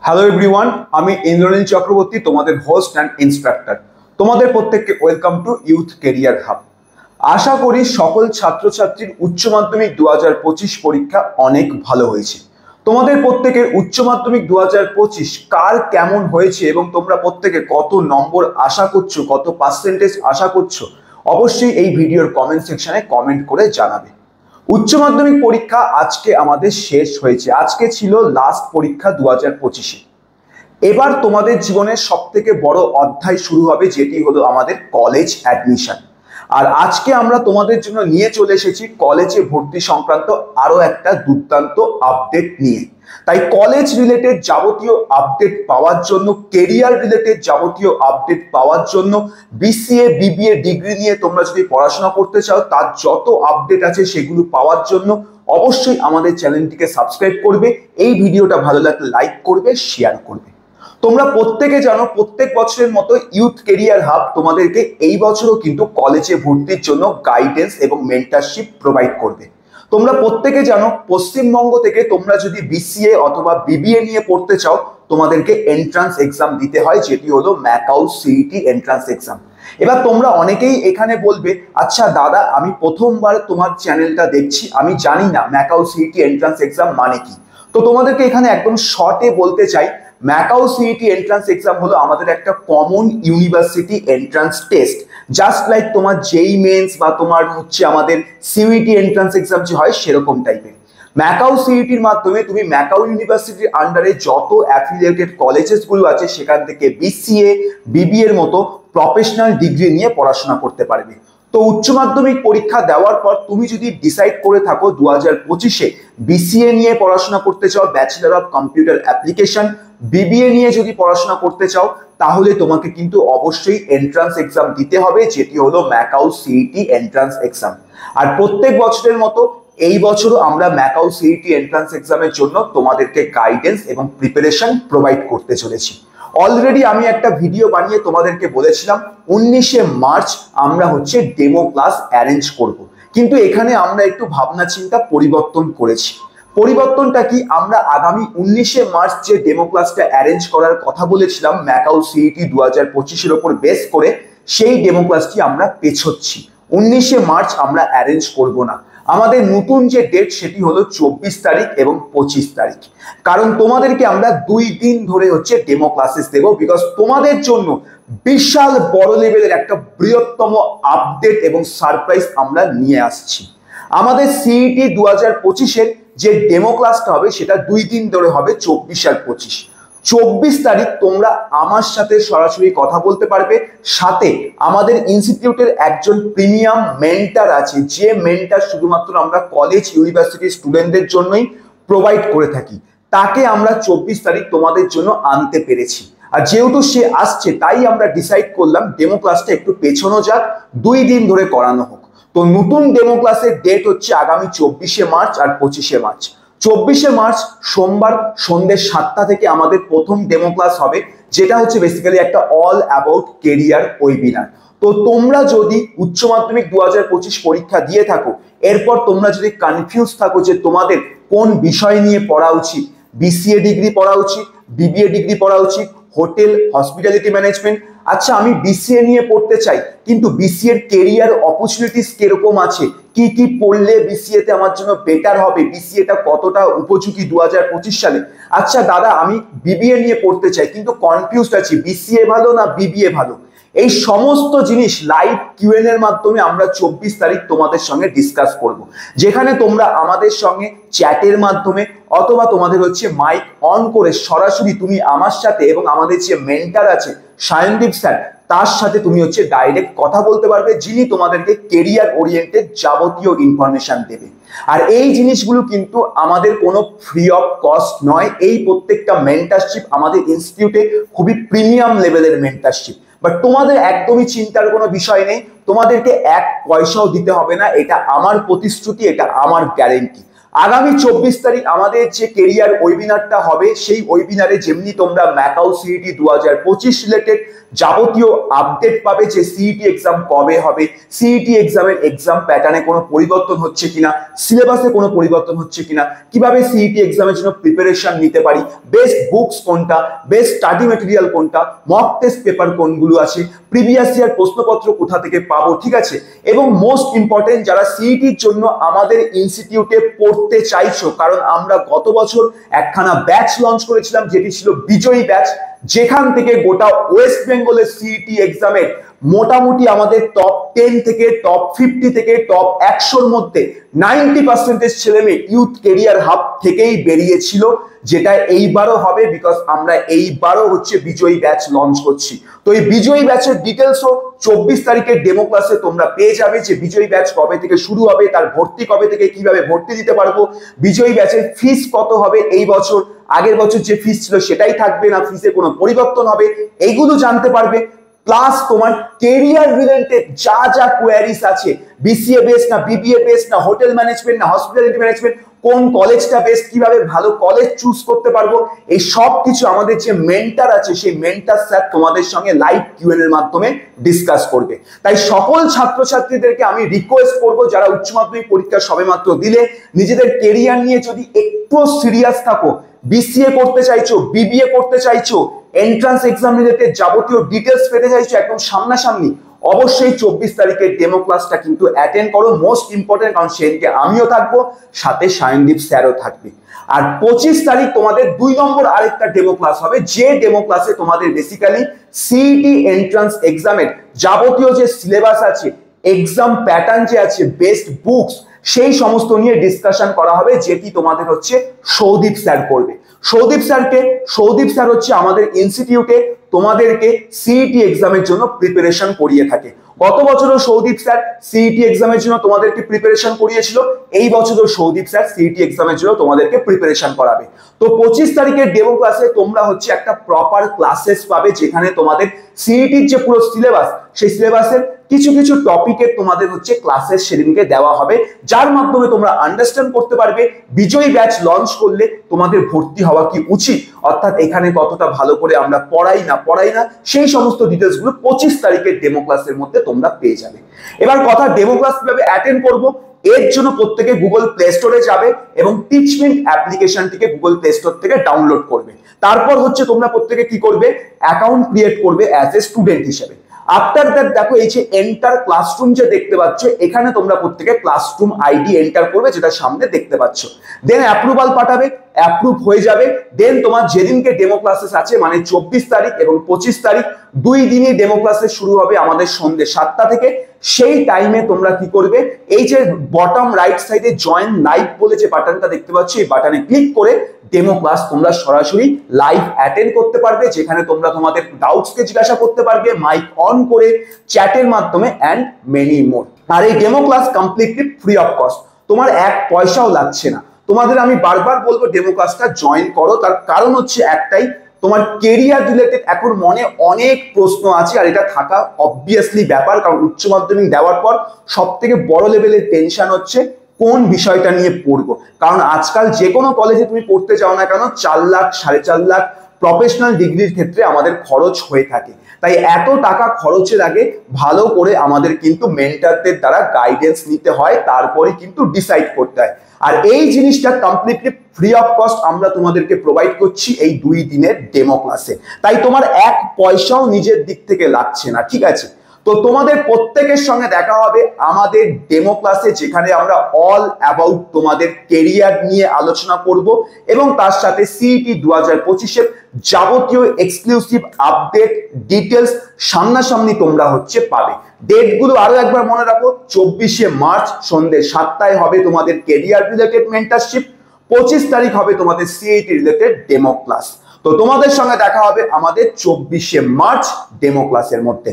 Hello everyone, আমি ইন্দ্রনীল চক্রবর্তী, তোমাদের host and instructor. তোমাদের প্রত্যেককে welcome to youth career hub. আশা করি সকল ছাত্রছাত্রীর উচ্চ মাধ্যমিক 2025 পরীক্ষা অনেক ভালো হয়েছে। তোমাদের প্রত্যেকের উচ্চ মাধ্যমিক 2025 কার কেমন হয়েছে এবং তোমরা প্রত্যেকে কত নম্বর আশা করছো, কত পার্সেন্টেজ আশা করছো, অবশ্যই এই ভিডিওর কমেন্ট সেকশনে কমেন্ট করে জানাবে। উচ্চ মাধ্যমিক পরীক্ষা আজকে আমাদের শেষ হয়েছে। আজকে ছিল লাস্ট পরীক্ষা 2025-এ। এবার তোমাদের জীবনের সব থেকে বড় অধ্যায় শুরু হবে, যেটি হলো আমাদের কলেজ অ্যাডমিশন। আর আজকে আমরা তোমাদের জন্য নিয়ে চলে এসেছি কলেজে ভর্তি সংক্রান্ত আরো একটা দুর্দান্ত আপডেট নিয়ে। তাই কলেজ রিলেটেড যাবতীয় আপডেট পাওয়ার জন্য, কেরিয়ার রিলেটেড যাবতীয় আপডেট পাওয়ার জন্য, বিসিএ বিবিএ ডিগ্রি নিয়ে তোমরা যদি পড়াশোনা করতে চাও তার যত আপডেট আছে সেগুলো পাওয়ার জন্য অবশ্যই আমাদের চ্যানেলটিকে সাবস্ক্রাইব করবে। এই ভিডিওটা ভালো লাগলে লাইক করবে, শেয়ার করবে। তোমরা প্রত্যেকে জানো, প্রত্যেক বছরের মতো ইউথ কেরিয়ার হাব তোমাদেরকে এই বছরও কিন্তু কলেজে ভর্তির জন্য গাইডেন্স এবং মেন্টরশিপ প্রোভাইড করবে। তোমরা প্রত্যেকে জানো, পশ্চিমবঙ্গ থেকে তোমরা যদি বিসিএ অথবা বিবিএ নিয়ে পড়তে চাও তোমাদেরকে এন্ট্রান্স এক্সাম দিতে হয়, যেটি হলো ম্যাকাউ সিইটি এন্ট্রান্স এক্সাম। এবার তোমরা অনেকেই এখানে বলবে, আচ্ছা দাদা, আমি প্রথমবার তোমার চ্যানেলটা দেখছি, আমি জানি না ম্যাকাউ সিইটি এন্ট্রান্স এক্সাম মানে কি। তো তোমাদেরকে এখানে একদম শর্টে বলতে চাই, ম্যাকাউ সিইটি এন্ট্রান্স এক্সাম হলো আমাদের একটা common university entrance test. Just like তোমার জেই মেন্স বা তোমার হচ্ছে আমাদের সিইটি এন্ট্রান্স এক্সাম যে হয় সেরকম টাইপের। ম্যাকাউ সিইটির মাধ্যমে তুমি ম্যাকাউ ইউনিভার্সিটির আন্ডারে যত অ্যাফিলিয়েটেড কলেজেস গুলো আছে সেখান থেকে বিসিএ বিবিএ এর মতো প্রফেশনাল ডিগ্রি নিয়ে পড়াশোনা করতে পারবে। তো উচ্চ মাধ্যমিক পরীক্ষা দেওয়ার পর তুমি যদি ডিসাইড করে থাকো 2025-এ বিসিএ নিয়ে পড়াশোনা করতে চাও, bachelor of computer application, BBA নিয়ে যদি পড়াশোনা করতে চাও, তাহলে তোমাকে কিন্তু অবশ্যই এন্ট্রান্স এক্সাম দিতে হবে, যেটি হলো ম্যাকাউ সিইটি এন্ট্রান্স এক্সাম। আর প্রত্যেক বছরের মতো এই বছরও আমরা ম্যাকাউ সিইটি এন্ট্রান্স এক্সামের জন্য তোমাদেরকে গাইডেন্স এবং প্রিপারেশন প্রোভাইড করতে চলেছি। অলরেডি আমি একটা ভিডিও বানিয়ে তোমাদেরকে বলেছিলাম 19শে মার্চ আমরা হচ্ছে ডেমো ক্লাস অ্যারেঞ্জ করব, কিন্তু এখানে আমরা একটু ভাবনা চিন্তা পরিবর্তন করেছি। পরিবর্তনটা কি, আমরা আগামী 19শে মার্চ যে ডেমো ক্লাসটা অ্যারেঞ্জ করার কথা বলেছিলাম ম্যাকাউ সিইটি 2025-এর উপর বেস করে, সেই ডেমো ক্লাসটি আমরা পেছোচ্ছি। 19শে মার্চ আমরা অ্যারেঞ্জ করব না। আমাদের নতুন যে ডেট সেটি হলো 24 তারিখ এবং 25 তারিখ। কারণ তোমাদেরকে আমরা 2 দিন ধরে হচ্ছে ডেমো ক্লাসেস দেবো, বিকজ তোমাদের জন্য বিশাল বড় লেভেলের একটা বৃহত্তম আপডেট এবং সারপ্রাইজ আমরা নিয়ে আসছি। আমাদের সিইটি 2025-এর যে ডেমো ক্লাসটা হবে সেটা 2 দিন ধরে হবে, 24 আর 25। 24 তারিখ তোমরা আমার সাথে সরাসরি কথা বলতে পারবে। সাথে আমাদের ইনস্টিটিউটের একজন প্রিমিয়াম মেন্টর আছে, যে মেন্টর শুধুমাত্র আমরা কলেজ ইউনিভার্সিটি স্টুডেন্টদের জন্যই প্রোভাইড করে থাকি। তাকে আমরা 24 তারিখ তোমাদের জন্য আনতে পেরেছি। আর যেহেতু সে আসছে, তাই আমরা ডিসাইড করলাম ডেমো ক্লাসটা একটু পেছানো যাক, 2 দিন ধরে করানো হোক। তো নতুন ডেমো ক্লাসের ডেট হচ্ছে আগামী 24শে মার্চ আর 25শে মার্চ। 24শে মার্চ সোমবার সন্ধ্যে 7টা থেকে আমাদের প্রথম ডেমো ক্লাস হবে, যেটা হচ্ছে বেসিক্যালি একটা অল অ্যাবাউট কেরিয়ার ওয়েবিনার। তো তোমরা যদি উচ্চ মাধ্যমিক 2025 পরীক্ষা দিয়ে থাকো, এরপর তোমরা যদি কনফিউজ থাকো যে তোমাদের কোন বিষয় নিয়ে পড়া উচিত, বিসিএ ডিগ্রি পড়া উচিত, বিবিএ ডিগ্রি পড়া উচিত, হোটেল হসপিটালিটি ম্যানেজমেন্ট, আচ্ছা আমি বিসিএ নিয়ে পড়তে চাই কিন্তু বিসিএ এর কেরিয়ার অপরচুনিটিস কিরকম আছে, কি কি পড়লে বিসিএ তে আমার জন্য বেটার হবে, বিসিএটা কতটা উপযোগী 2025 সালে, আচ্ছা দাদা আমি বিবিএ নিয়ে পড়তে চাই কিন্তু কনফিউজড আছি বিসিএ ভালো না বিবিএ ভালো, এই সমস্ত জিনিস লাইভ কিউএন এর মাধ্যমে আমরা 24 তারিখ তোমাদের সঙ্গে ডিসকাস করব, যেখানে তোমরা আমাদের সঙ্গে চ্যাটের মাধ্যমে অথবা তোমাদের হচ্ছে মাইক অন করে সরাসরি তুমি আমার সাথে এবং আমাদের যে মেন্টর আছে সায়নদীপ স্যার, তার সাথে তুমি হচ্ছে ডাইরেক্ট কথা বলতে পারবে, যিনি তোমাদেরকে কেরিয়ার ওরিয়েন্টেড যাবতীয় ইনফরমেশন দেবে। আর এই জিনিসগুলো কিন্তু আমাদের কোনো ফ্রি অফ কস্ট নয়। এই প্রত্যেকটা মেন্টরশিপ আমাদের ইনস্টিটিউটে খুবই প্রিমিয়াম লেভেলের মেন্টরশিপ। বাট তোমাদের একদমই চিন্তার কোনো বিষয় নেই, তোমাদেরকে 1 পয়সাও দিতে হবে না, এটা আমার প্রতিশ্রুতি, এটা আমার গ্যারেন্টি। আগামী 24 তারিখ আমাদের যে কেরিয়ার ওয়েবিনারটা হবে, সেই ওয়েবিনারে যেমনি তোমরা ম্যাকাও সিইটি 2025 রিলেটেড যাবতীয় আপডেট পাবে, যে সিইটি এক্সাম কবে হবে, সিইটি এক্সামের এক্সাম প্যাটার্নে কোনো পরিবর্তন হচ্ছে কিনা, সিলেবাসে কোনো পরিবর্তন হচ্ছে কিনা, কিভাবে সিইটি এক্সামের জন্য প্রিপারেশন নিতে পারি, বেস্ট বুকস কোনটা, বেস্ট স্টাডি মেটেরিয়াল কোনটা, মক টেস্ট পেপার কোনগুলো আছে, প্রিভিয়াস ইয়ার প্রশ্নপত্র কোথা থেকে পাবো, ঠিক আছে। এবং মোস্ট ইম্পর্টেন্ট, যারা সিইটির জন্য আমাদের ইনস্টিটিউটে পড়তে চাইছো, কারণ আমরা গত বছর একখানা ব্যাচ লঞ্চ করেছিলাম যেটি ছিল বিজয়ী ব্যাচ, যেখান থেকে গোটা ওয়েস্ট বেঙ্গলের সিইটি এক্সামের মোটামুটি আমাদের টপ 10 থেকে টপ 50 থেকে টপ 100-র মধ্যে 90% ছেলে মেয়ে ইউথ কেরিয়ার হাব থেকেই বেরিয়েছিল, যেটা এইবারও হবে, বিকজ আমরা এইবারও হচ্ছে বিজয়ী ব্যাচ লঞ্চ করছি। তো এই বিজয়ী ব্যাচের ডিটেলসও 24 তারিখের ডেমো ক্লাসে তোমরা পেয়ে যাবে, যে বিজয়ী ব্যাচ কবে থেকে শুরু হবে, তার ভর্তি কবে থেকে, কিভাবে ভর্তি দিতে পারবো, বিজয়ী ব্যাচের ফিস কত হবে এই বছর, আগের বছর যে ফিস ছিল সেটাই থাকবে না, ফিসে কোনো পরিবর্তন হবে, এইগুলো জানতে পারবে। প্লাস তোমার কেরিয়ার রিলেটেড যা যা কোয়ারিজ আছে, বিসিএ বেস্ট না বিবিএ বেস্ট না হোটেল ম্যানেজমেন্ট না হসপিটালিটি ম্যানেজমেন্ট, কোন কলেজটা বেস্ট, কিভাবে ভালো কলেজ চুজ করতে পারবো, এই সব কিছু আমাদের যে মেন্টার আছে, সেই মেন্টার স্যার তোমাদের সঙ্গে লাইভ কিউএন এর মাধ্যমে ডিসকাস করবে। তাই সকল ছাত্রছাত্রীদেরকে আমি রিকোয়েস্ট করব, যারা উচ্চ মাধ্যমিক পরীক্ষা সবেমাত্র দিলে, নিজেদের কেরিয়ার নিয়ে যদি একটু সিরিয়াস থাকো, বিসিএ করতে চাইছো, বিবিএ করতে চাইছো, এন্ট্রান্স এক্সাম রিলেটেড যাবতীয় ডিটেলস পেতে চাইছো একদম সামনাসামনি, অবশ্যই 24 তারিখের ডেমো ক্লাসটা কিন্তু অ্যাটেন্ড করো। মোস্ট ইম্পর্টেন্ট, কারণ সেদিনকে আমিও থাকবো, সাথে সায়নদীপ স্যারও থাকবে। আর 25 তারিখ তোমাদের 2 নম্বর আরেকটা ডেমো ক্লাস হবে, যে ডেমো ক্লাসে তোমাদের বেসিক্যালি সিইটি এন্ট্রান্স এক্সামের যাবতীয় যে সিলেবাস আছে, এক্সাম প্যাটার্ন যে আছে, বেস্ট বুকস, সেই সমস্ত নিয়ে ডিসকাশন করা হবে, যেটি তোমাদের হচ্ছে সৌদীপ স্যার করবে। সৌদীপ স্যার হচ্ছে আমাদের ইনস্টিটিউটে তোমাদেরকে সিইটি এক্সামের জন্য প্রিপারেশন করিয়ে থাকে। গত বছরও সৌদীপ স্যার সিইটি এক্সামের জন্য তোমাদেরকে প্রিপারেশন করিয়েছিল, এই বছরও সৌদীপ স্যার সিইটি এক্সামের জন্য তোমাদেরকে প্রিপারেশন করাবে। তো 25 তারিখের ডেমো ক্লাসে তোমরা হচ্ছে একটা প্রপার ক্লাসেস পাবে, যেখানে তোমাদের সিইটির যে পুরো সিলেবাস, সেই সিলেবাসের কিছু কিছু টপিকের তোমাদের হচ্ছে ক্লাসেস সেদিনকে দেওয়া হবে, যার মাধ্যমে তোমরা আন্ডারস্ট্যান্ড করতে পারবে বিজয়ী ব্যাচ লঞ্চ করলে তোমাদের ভর্তি হওয়া কি উচিত, অর্থাৎ এখানে কতটা ভালো করে আমরা পড়াই না, সেই সমস্ত ডিটেলস গুলো 25 তারিখের ডেমো ক্লাসের মধ্যে তোমরা পেয়ে যাবে। এবার কথা, ডেমো ক্লাস কিভাবে অ্যাটেন্ড করবো, এর জন্য প্রত্যেকে গুগল প্লে স্টোরে যাবে এবং টিচমিন্ট অ্যাপ্লিকেশনটিকে গুগল প্লে স্টোর থেকে ডাউনলোড করবে। তারপর হচ্ছে তোমরা প্রত্যেকে কি করবে, অ্যাকাউন্ট ক্রিয়েট করবে অ্যাজ এ স্টুডেন্ট হিসেবে। আফটার দ্যাট দেখো, এই যে এন্টার ক্লাসরুম যে দেখতে পাচ্ছ, এখানে তোমরা প্রত্যেকে ক্লাসরুম আইডি এন্টার করবে, যেটা সামনে দেখতে পাচ্ছ। দেন অ্যাপ্রুভাল পাঠাবে, অ্যাপ্রুভ হয়ে যাবে। দেন তোমার যেদিনকে ডেমো ক্লাসেস আছে, মানে 24 তারিখ এবং 25 তারিখ, 2 দিনই ডেমো ক্লাসেস শুরু হবে আমাদের সন্ধ্যে 7টা থেকে। সেই টাইমে তোমরা কি করবে, এই যে বটম রাইট সাইডে জয়েন লাইভ বলে যে বাটনটা দেখতে পাচ্ছ, এই বাটনে ক্লিক করে ডেমো ক্লাস তোমরা সরাসরি লাইভ অ্যাটেন্ড করতে পারবে, যেখানে তোমরা তোমাদের ডাউটসকে জিজ্ঞাসা করতে পারবে মাইক অন করে, চ্যাটের মাধ্যমে, অ্যান্ড মেনি মোর। আর এই demo class completely free of cost, তোমার 1 পয়সাও লাগছে না। তোমাদের আমি বারবার বলবো ডেমো ক্লাসটা জয়েন করো, তার কারণ হচ্ছে একটাই, তোমার কেরিয়ার রিলেটেড এখন মনে অনেক প্রশ্ন আছে, আর এটা থাকা অবভিয়াসলি ব্যাপার, কারণ উচ্চ মাধ্যমিক দেওয়ার পর সব থেকে বড় লেভেলের টেনশন হচ্ছে কোন বিষয়টা নিয়ে পড়বো। কারণ আজকাল যে কোনো কলেজে তুমি পড়তে যাও না কেন, 4 লাখ 4.5 লাখ প্রফেশনাল ডিগ্রির ক্ষেত্রে আমাদের খরচ হয়ে থাকে। তাই এত টাকা খরচের আগে ভালো করে আমাদের কিন্তু মেন্টরদের দ্বারা গাইডেন্স নিতে হয়, তারপরে কিন্তু ডিসাইড করতে হয়। আর এই জিনিসটা কমপ্লিটলি ফ্রি অফ কস্ট আমরা তোমাদেরকে প্রোভাইড করছি এই 2 দিনের ডেমো ক্লাসে। তাই তোমার 1 পয়সাও নিজের দিক থেকে লাগছে না, ঠিক আছে। তো তোমাদের প্রত্যেকের সঙ্গে দেখা হবে আমাদের ডেমো ক্লাসে, যেখানে আমরা অল অ্যাবাউট তোমাদের কেরিয়ার নিয়ে আলোচনা করব, এবং তার সাথে সিইটি 2025-এর যাবতীয় এক্সক্লুসিভ আপডেট ডিটেলস সামনাসামনি তোমরা হচ্ছে পাবে। ডেটগুলো আরো একবার মনে রাখো, 24শে মার্চ সন্ধ্যে 7টায় হবে তোমাদের কেরিয়ার রিলেটেড মেন্টরশিপ, 25 তারিখ হবে তোমাদের সিইটি রিলেটেড ডেমো ক্লাস। তো তোমাদের সঙ্গে দেখা হবে আমাদের 24শে মার্চ ডেমো ক্লাসের মধ্যে।